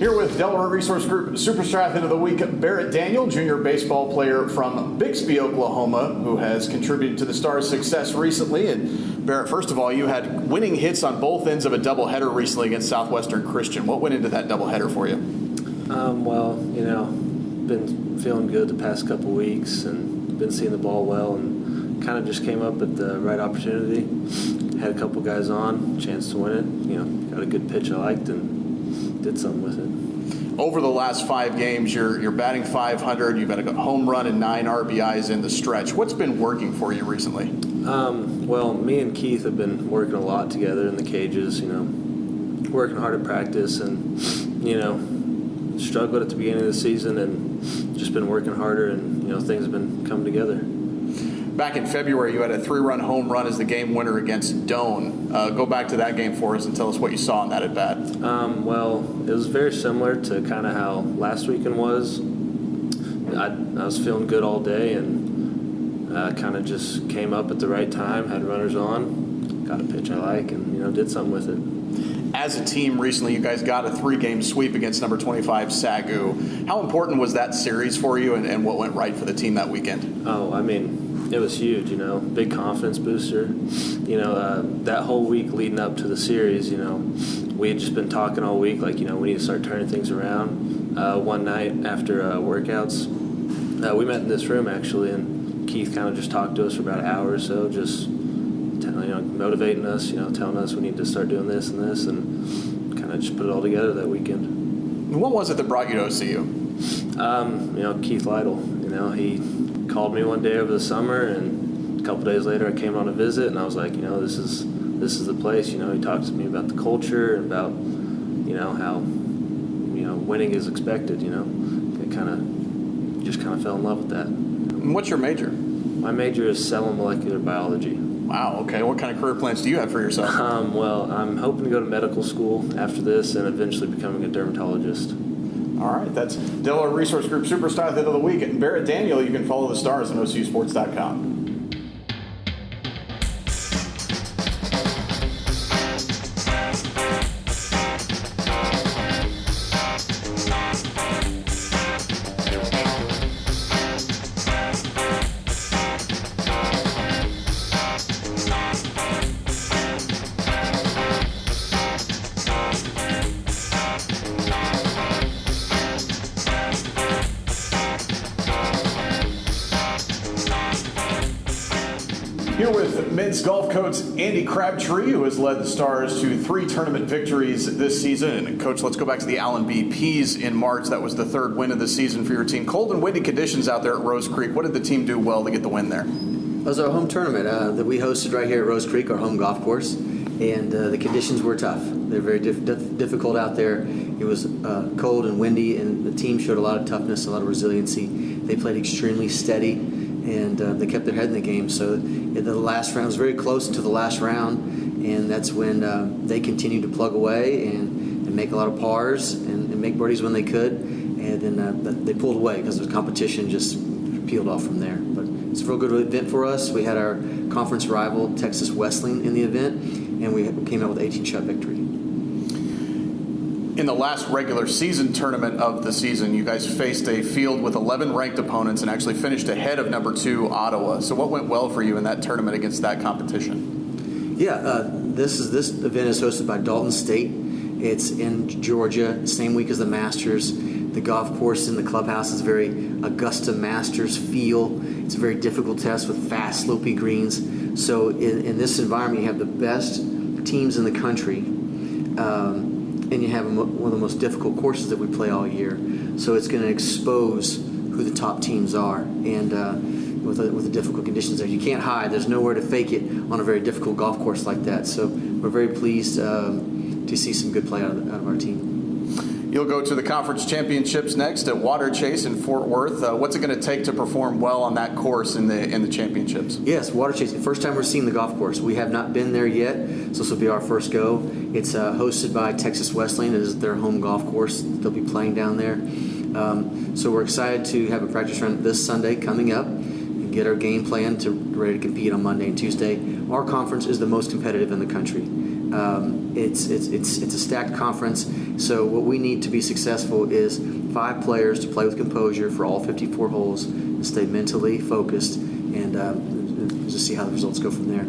Here with Delaware Resource Group Superstar Athlete of the Week, Barrett Daniel, junior baseball player from Bixby, Oklahoma, who has contributed to the Stars' success recently. And Barrett, first of all, you had winning hits on both ends of a doubleheader recently against Southwestern Christian. What went into that doubleheader for you? Been feeling good the past couple weeks and been seeing the ball well, and kind of just came up at the right opportunity. Had a couple guys on, chance to win it. Got a good pitch I liked and did something with it. Over the last 5 games, you're batting .500. You've had a home run and 9 RBIs in the stretch. What's been working for you recently? Me and Keith have been working a lot together in the cages. Working hard at practice, and struggled at the beginning of the season, and just been working harder, and things have been coming together. Back in February, you had a 3-run home run as the game winner against Doane. Go back to that game for us and tell us what you saw in that at bat. It was very similar to kind of how last weekend was. I was feeling good all day, and kind of just came up at the right time, had runners on, got a pitch I like, and did something with it. As a team recently, you guys got a 3-game sweep against number 25 Sagu. How important was that series for you, and what went right for the team that weekend? It was huge, big confidence booster. That whole week leading up to the series, we had just been talking all week, we need to start turning things around. One night after workouts, we met in this room actually, and Keith kind of just talked to us for about an hour or so, just motivating us, telling us we need to start doing this and this, and kind of just put it all together that weekend. What was it that brought you to OCU? Keith Lytle. He called me one day over the summer, and a couple days later I came on a visit, and I was like, this is the place. He talked to me about the culture and about, how, winning is expected. I kind of fell in love with that. And what's your major? My major is cell and molecular biology. Wow, okay. What kind of career plans do you have for yourself? I'm hoping to go to medical school after this and eventually becoming a dermatologist. All right, that's Delaware Resource Group Superstar Athlete of the Week. And Barrett Daniel, you can follow the Stars on OCUsports.com. Here with men's golf coach Andy Crabtree, who has led the Stars to 3 tournament victories this season. And Coach, let's go back to the Allen B. Peas in March. That was the 3rd win of the season for your team. Cold and windy conditions out there at Rose Creek. What did the team do well to get the win there? It was our home tournament that we hosted right here at Rose Creek, our home golf course. And the conditions were tough. They're very difficult out there. It was cold and windy, and the team showed a lot of toughness, a lot of resiliency. They played extremely steady, and they kept their head in the game. So the last round was very close to the last round, and that's when they continued to plug away and make a lot of pars and make birdies when they could. And then they pulled away because the competition just peeled off from there. But it's a real good event for us. We had our conference rival, Texas Wesleyan, in the event, and we came out with an 18-shot victory. In the last regular season tournament of the season, you guys faced a field with 11 ranked opponents and actually finished ahead of number 2 Ottawa. So what went well for you in that tournament against that competition? This event is hosted by Dalton State. It's in Georgia, same week as the Masters. The golf course in the clubhouse is very Augusta Masters feel. It's a very difficult test with fast, slopey greens. So in this environment, you have the best teams in the country. And you have one of the most difficult courses that we play all year. So it's going to expose who the top teams are. And with the difficult conditions there, you can't hide. There's nowhere to fake it on a very difficult golf course like that. So we're very pleased to see some good play out of our team. You'll go to the conference championships next at Water Chase in Fort Worth. What's it going to take to perform well on that course in the championships? Yes, Water Chase. First time we're seeing the golf course. We have not been there yet, so this will be our first go. It's hosted by Texas Wesleyan. It is their home golf course. They'll be playing down there. So we're excited to have a practice run this Sunday coming up and get our game plan ready to compete on Monday and Tuesday. Our conference is the most competitive in the country. It's a stacked conference. So what we need to be successful is 5 players to play with composure for all 54 holes and stay mentally focused, and just see how the results go from there.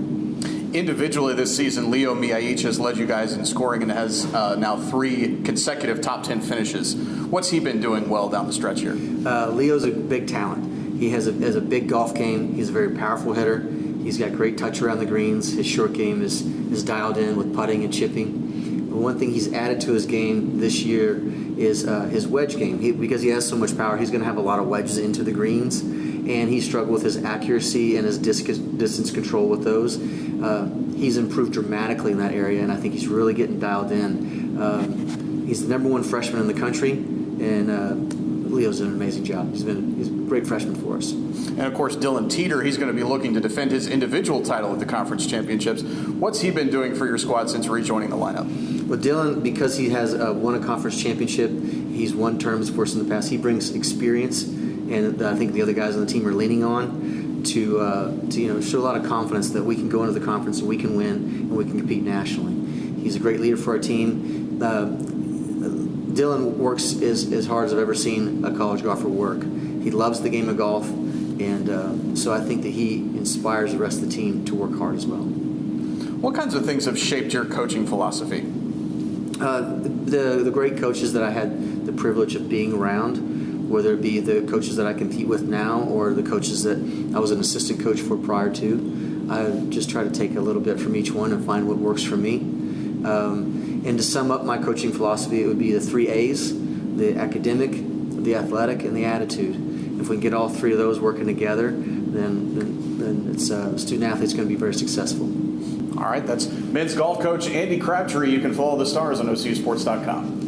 Individually this season, Leo Miaich has led you guys in scoring and has now 3 consecutive top 10 finishes. What's he been doing well down the stretch here? Leo's a big talent. He has a big golf game. He's a very powerful hitter. He's got great touch around the greens. His short game is dialed in with putting and chipping. But one thing he's added to his game this year is his wedge game. Because he has so much power, he's going to have a lot of wedges into the greens, and he struggled with his accuracy and his distance control with those. He's improved dramatically in that area, and I think he's really getting dialed in. He's the #1 freshman in the country, and Leo's done an amazing job. He's a great freshman for us. And of course, Dylan Teeter, he's going to be looking to defend his individual title at the conference championships. What's he been doing for your squad since rejoining the lineup? Well, Dylan, because he has won a conference championship, he's won tournaments for us in the past. He brings experience, and I think the other guys on the team are leaning on to show a lot of confidence that we can go into the conference and we can win and we can compete nationally. He's a great leader for our team. Dylan works as hard as I've ever seen a college golfer work. He loves the game of golf, and so I think that he inspires the rest of the team to work hard as well. What kinds of things have shaped your coaching philosophy? The great coaches that I had the privilege of being around, whether it be the coaches that I compete with now or the coaches that I was an assistant coach for prior to. I just try to take a little bit from each one and find what works for me. And to sum up my coaching philosophy, it would be the 3 A's: the academic, the athletic, and the attitude. If we can get all 3 of those working together, then it's student athlete's going to be very successful. All right, that's men's golf coach Andy Crabtree. You can follow the stars on OCUsports.com.